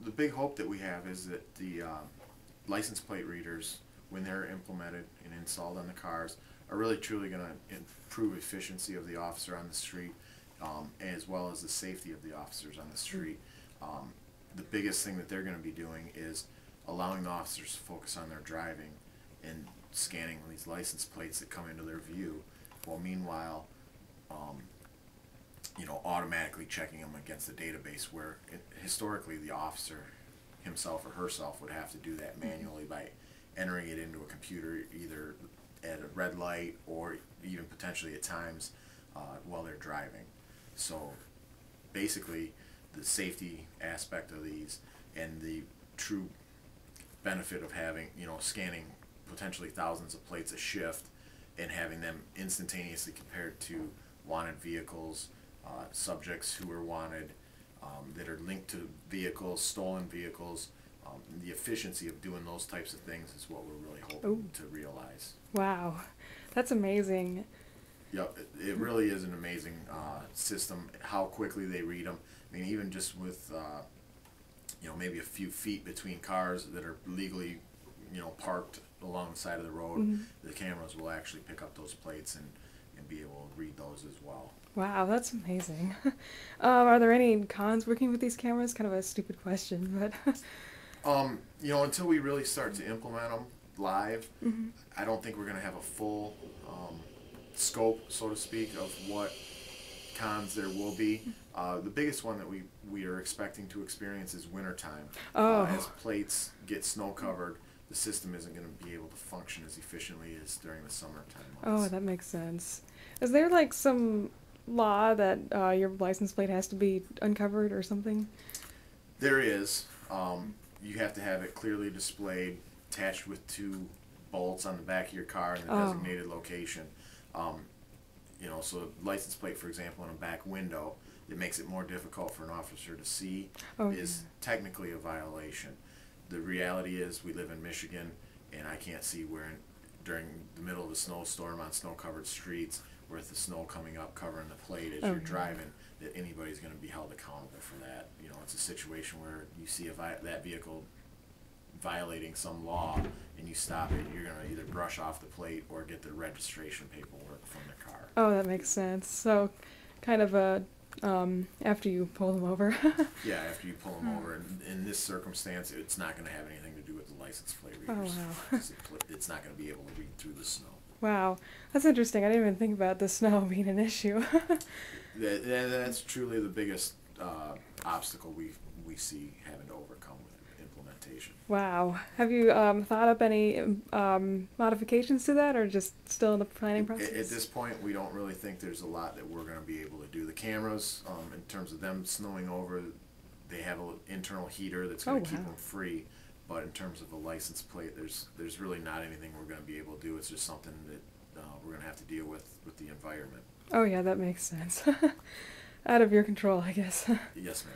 the big hope that we have is that the license plate readers, when they're implemented and installed on the cars, are really truly going to improve efficiency of the officer on the street, as well as the safety of the officers on the street. The biggest thing that they're going to be doing is allowing the officers to focus on their driving and scanning these license plates that come into their view, while meanwhile, automatically checking them against the database, where historically the officer himself or herself would have to do that manually by entering it into a computer, either at a red light or even potentially at times while they're driving. So basically, the safety aspect of these and the true benefit of having, scanning potentially thousands of plates a shift and having them instantaneously compared to wanted vehicles, subjects who are wanted, that are linked to vehicles, stolen vehicles. The efficiency of doing those types of things is what we're really hoping to realize. Wow, that's amazing. Yep, it really is an amazing system, how quickly they read them. I mean, even just with, maybe a few feet between cars that are legally, parked along the side of the road, the cameras will actually pick up those plates and be able to read those as well. Wow, that's amazing. Are there any cons working with these cameras? Kind of a stupid question, but... Until we really start to implement them live, I don't think we're going to have a full scope, so to speak, of what cons there will be. The biggest one that we are expecting to experience is wintertime. As plates get snow covered, the system isn't going to be able to function as efficiently as during the summertime months. Oh, that makes sense. Is there like some law that your license plate has to be uncovered or something? There is. You have to have it clearly displayed, attached with 2 bolts on the back of your car in the designated location. So a license plate, for example, in a back window, it makes it more difficult for an officer to see, is technically a violation. The reality is we live in Michigan, and I can't see during the middle of a snowstorm on snow-covered streets, with the snow coming up covering the plate as you're driving, that anybody's going to be held accountable for that. It's a situation where you see that vehicle violating some law and you stop it, you're going to either brush off the plate or get the registration paperwork from the car. Oh, that makes sense. So kind of after you pull them over. Yeah, after you pull them over. And in this circumstance, it's not going to have anything to do with the license plate readers. Oh, wow. It's not going to be able to read through the snow. Wow, that's interesting. I didn't even think about the snow being an issue. That's truly the biggest obstacle we see having to overcome with implementation. Wow. Have you thought up any modifications to that, or just still in the planning process? At this point, we don't really think there's a lot that we're going to be able to do. The cameras, in terms of them snowing over, they have an internal heater that's going to keep them free. But in terms of a license plate, there's really not anything we're going to be able to do. It's just something that we're going to have to deal with the environment. Oh yeah, that makes sense. Out of your control, I guess. Yes, ma'am.